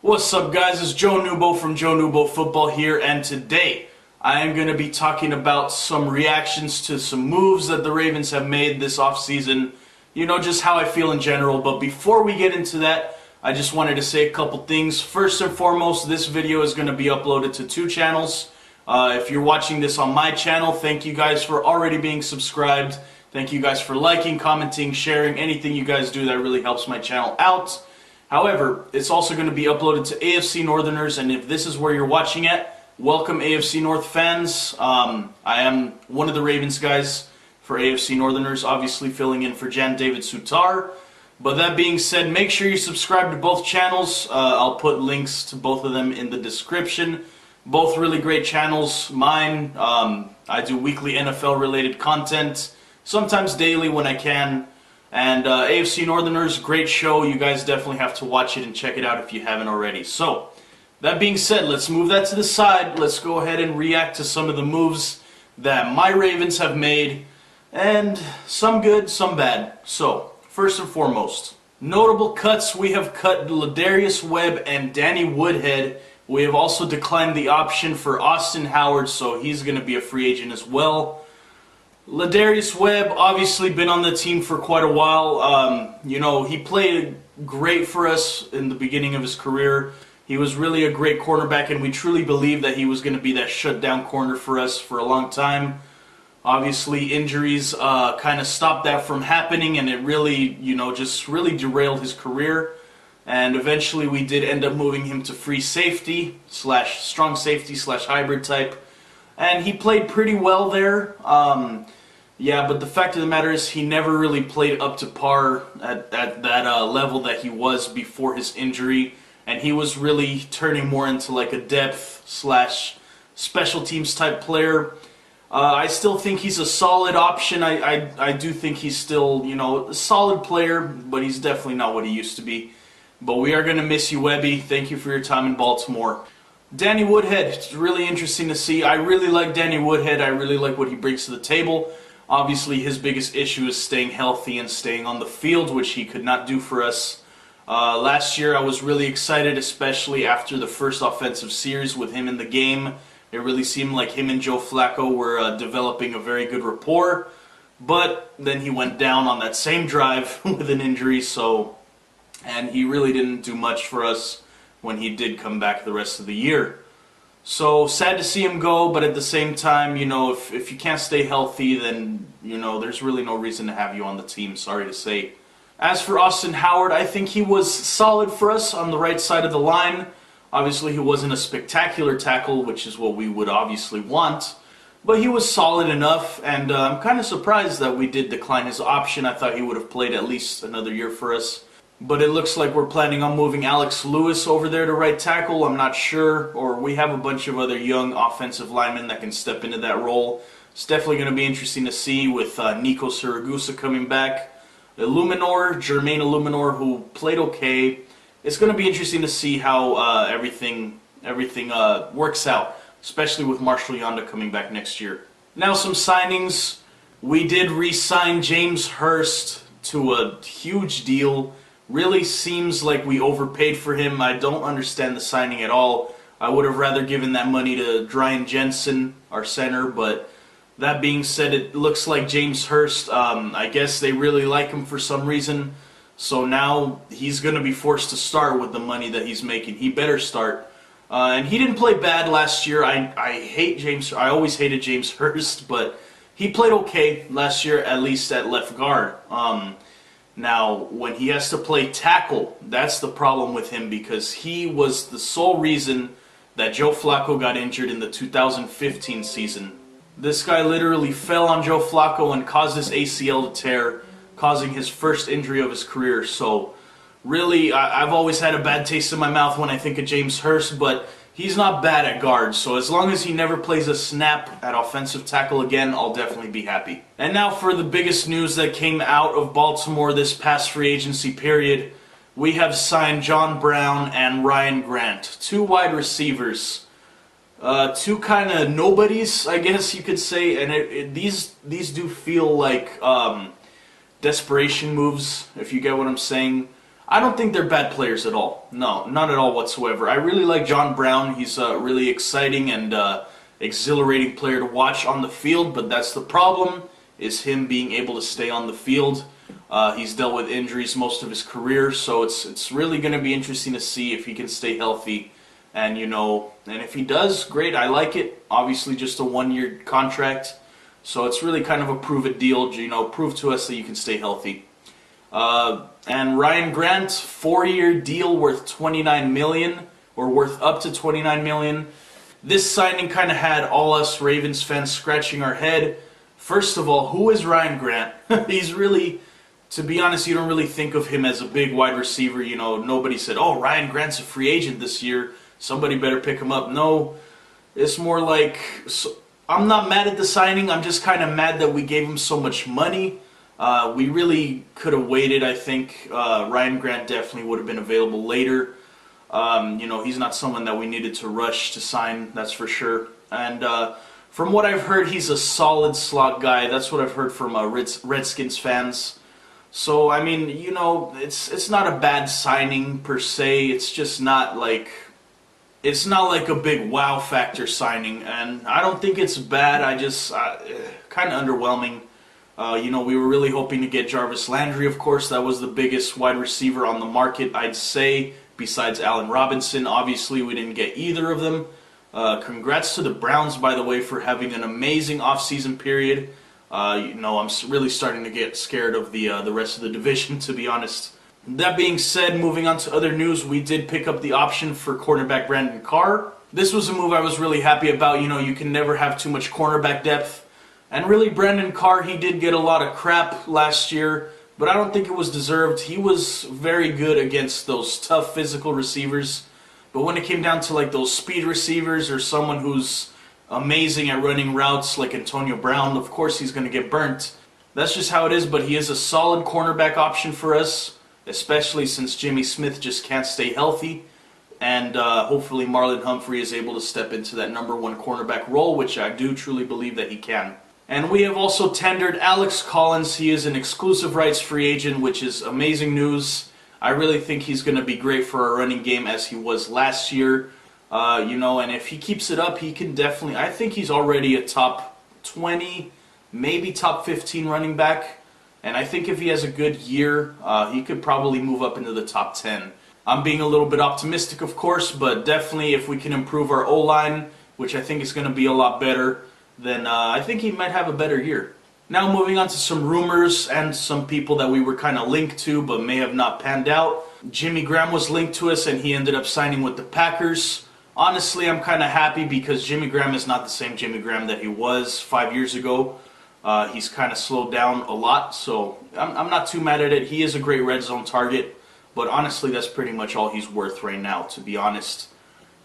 What's up, guys? It's Joe Nubo from Joe Nubo Football here, and today I am going to be talking about some reactions to some moves that the Ravens have made this offseason. You know, just how I feel in general. But before we get into that, I just wanted to say a couple things. First and foremost, this video is going to be uploaded to two channels. If you're watching this on my channel, thank you guys for already being subscribed. Thank you guys for liking, commenting, sharing, anything you guys do that really helps my channel out. However, it's also going to be uploaded to AFC Northerners, and if this is where you're watching at, welcome AFC North fans. I am one of the Ravens guys for AFC Northerners, obviously filling in for Jan David Sutar. But that being said, make sure you subscribe to both channels. I'll put links to both of them in the description. Both really great channels. Mine, I do weekly NFL related content, sometimes daily when I can. And AFC Northerners, great show. You guys definitely have to watch it and check it out if you haven't already. So, that being said, let's move that to the side. Let's go ahead and react to some of the moves that my Ravens have made. And some good, some bad. So, first and foremost, notable cuts. We have cut Ladarius Webb and Danny Woodhead. We have also declined the option for Austin Howard, so he's going to be a free agent as well. Ladarius Webb, obviously been on the team for quite a while. You know, he played great for us in the beginning of his career. He was really a great cornerback, and we truly believed that he was going to be that shutdown corner for us for a long time. Obviously, injuries kind of stopped that from happening, and it really, you know, just really derailed his career. And eventually we did end up moving him to free safety / strong safety / hybrid type. And he played pretty well there. Yeah, but the fact of the matter is he never really played up to par at that level that he was before his injury. And he was really turning more into like a depth / special teams type player. I still think he's a solid option. I do think he's still, you know, a solid player, but he's definitely not what he used to be. But we are going to miss you, Webby. Thank you for your time in Baltimore. Danny Woodhead, it's really interesting to see. I really like Danny Woodhead. I really like what he brings to the table. Obviously, his biggest issue is staying healthy and staying on the field, which he could not do for us. Last year, I was really excited, especially after the first offensive series with him in the game. It really seemed like him and Joe Flacco were developing a very good rapport. But then he went down on that same drive with an injury, and he really didn't do much for us when he did come back the rest of the year. So, sad to see him go, but at the same time, you know, if you can't stay healthy, then, you know, there's really no reason to have you on the team, sorry to say. As for Austin Howard, I think he was solid for us on the right side of the line. Obviously, he wasn't a spectacular tackle, which is what we would obviously want, but he was solid enough, and I'm kind of surprised that we did decline his option. I thought he would have played at least another year for us. But it looks like we're planning on moving Alex Lewis over there to right tackle. I'm not sure. Or we have a bunch of other young offensive linemen that can step into that role. It's definitely going to be interesting to see with Nico Siragusa coming back. Jermaine Illuminor, who played okay. It's going to be interesting to see how everything works out, especially with Marshall Yonda coming back next year. Now some signings. We did re-sign James Hurst to a huge deal. Really seems like we overpaid for him. I don't understand the signing at all. I would have rather given that money to Jensen, our center, but that being said, it looks like James Hurst, I guess they really like him for some reason, so now he's going to be forced to start with the money that he's making. He better start. And he didn't play bad last year. I always hated James Hurst, but he played okay last year, at least at left guard. Now, when he has to play tackle, that's the problem with him, because he was the sole reason that Joe Flacco got injured in the 2015 season. This guy literally fell on Joe Flacco and caused his ACL to tear, causing his first injury of his career. So, really, I've always had a bad taste in my mouth when I think of James Hurst, but he's not bad at guard, so as long as he never plays a snap at offensive tackle again, I'll definitely be happy. And now for the biggest news that came out of Baltimore this past free agency period. We have signed John Brown and Ryan Grant, two wide receivers. Two kind of nobodies, I guess you could say, and these do feel like desperation moves, if you get what I'm saying. I don't think they're bad players at all. No, not at all whatsoever. I really like John Brown. He's a really exciting and exhilarating player to watch on the field, but that's the problem, is him being able to stay on the field. He's dealt with injuries most of his career, so it's really going to be interesting to see if he can stay healthy. And, and if he does, great, I like it. Obviously just a one-year contract, so it's really kind of a prove-it deal. Prove to us that you can stay healthy. And Ryan Grant, 4-year deal worth $29 million, or worth up to $29 million. This signing kind of had all us Ravens fans scratching our head. First of all, who is Ryan Grant? He's really, to be honest, you don't really think of him as a big wide receiver. Nobody said, oh, Ryan Grant's a free agent this year, somebody better pick him up. No, it's more like, I'm not mad at the signing, I'm just kind of mad that we gave him so much money. We really could have waited, I think. Ryan Grant definitely would have been available later. He's not someone that we needed to rush to sign, that's for sure. And from what I've heard, he's a solid slot guy. That's what I've heard from Redskins fans. So, I mean, it's not a bad signing per se. It's just not like... It's not like a big wow factor signing, and I don't think it's bad. I just... kind of underwhelming. We were really hoping to get Jarvis Landry, of course. That was the biggest wide receiver on the market, I'd say, besides Allen Robinson. Obviously, we didn't get either of them. Congrats to the Browns, by the way, for having an amazing offseason period. I'm really starting to get scared of the rest of the division, to be honest. That being said, moving on to other news, we did pick up the option for cornerback Brandon Carr. This was a move I was really happy about. You can never have too much cornerback depth. And really, Brandon Carr, he did get a lot of crap last year, but I don't think it was deserved. He was very good against those tough physical receivers. But when it came down to like those speed receivers or someone who's amazing at running routes like Antonio Brown, of course he's going to get burnt. That's just how it is, but he is a solid cornerback option for us, especially since Jimmy Smith just can't stay healthy. And hopefully Marlon Humphrey is able to step into that #1 cornerback role, which I do truly believe that he can. And we have also tendered Alex Collins. He is an exclusive rights free agent, which is amazing news. I really think he's going to be great for our running game as he was last year. And if he keeps it up, he can definitely... I think he's already a top 20, maybe top 15 running back. And I think if he has a good year, he could probably move up into the top 10. I'm being a little bit optimistic, of course, but definitely if we can improve our O-line, which I think is going to be a lot better, then I think he might have a better year. Now moving on to some rumors and some people that we were kind of linked to but may have not panned out. Jimmy Graham was linked to us and he ended up signing with the Packers. Honestly, I'm kind of happy because Jimmy Graham is not the same Jimmy Graham that he was 5 years ago. He's kind of slowed down a lot, so I'm not too mad at it. He is a great red zone target, but honestly, that's pretty much all he's worth right now, to be honest.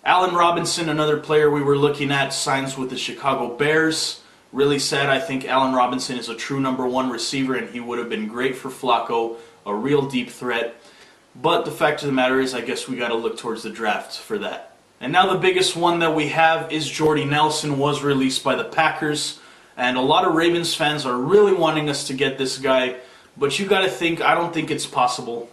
Allen Robinson, another player we were looking at, signs with the Chicago Bears. Really sad. I think Allen Robinson is a true #1 receiver, and he would have been great for Flacco, a real deep threat. But the fact of the matter is, I guess we got to look towards the draft for that. And now the biggest one that we have is Jordy Nelson was released by the Packers. And a lot of Ravens fans are really wanting us to get this guy. But you got to think, I don't think it's possible.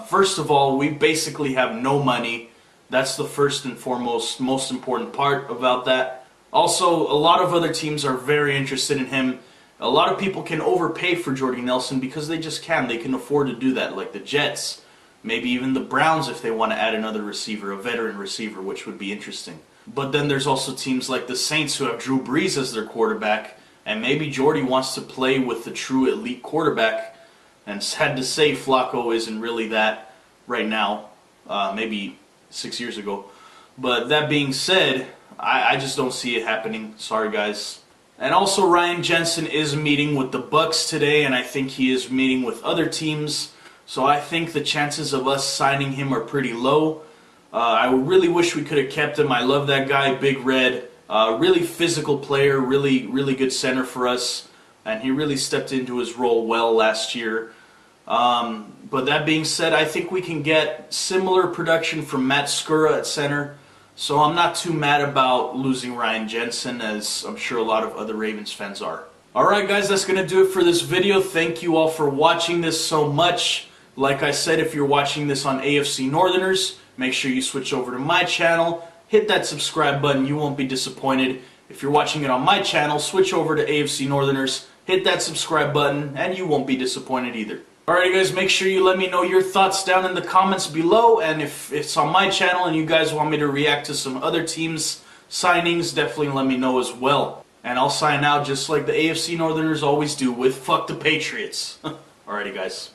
First of all, we basically have no money. That's the first and foremost, most important part about that. Also, a lot of other teams are very interested in him. A lot of people can overpay for Jordy Nelson because they just can. They can afford to do that, like the Jets. Maybe even the Browns if they want to add another receiver, a veteran receiver, which would be interesting. But then there's also teams like the Saints who have Drew Brees as their quarterback, and maybe Jordy wants to play with the true elite quarterback. And sad to say, Flacco isn't really that right now, maybe 6 years ago. But that being said, I just don't see it happening. Sorry, guys. And also, Ryan Jensen is meeting with the Bucks today, and I think he is meeting with other teams. So I think the chances of us signing him are pretty low. I really wish we could have kept him. I love that guy, Big Red. Really physical player, really good center for us. And he really stepped into his role well last year. But that being said, I think we can get similar production from Matt Skura at center. So I'm not too mad about losing Ryan Jensen, as I'm sure a lot of other Ravens fans are. Alright guys, that's going to do it for this video. Thank you all for watching this so much. Like I said, if you're watching this on AFC Northerners, make sure you switch over to my channel. Hit that subscribe button, you won't be disappointed. If you're watching it on my channel, switch over to AFC Northerners, hit that subscribe button, and you won't be disappointed either. Alright guys, make sure you let me know your thoughts down in the comments below, and if it's on my channel and you guys want me to react to some other teams' signings, definitely let me know as well. And I'll sign out just like the AFC Northerners always do with fuck the Patriots. Alrighty guys.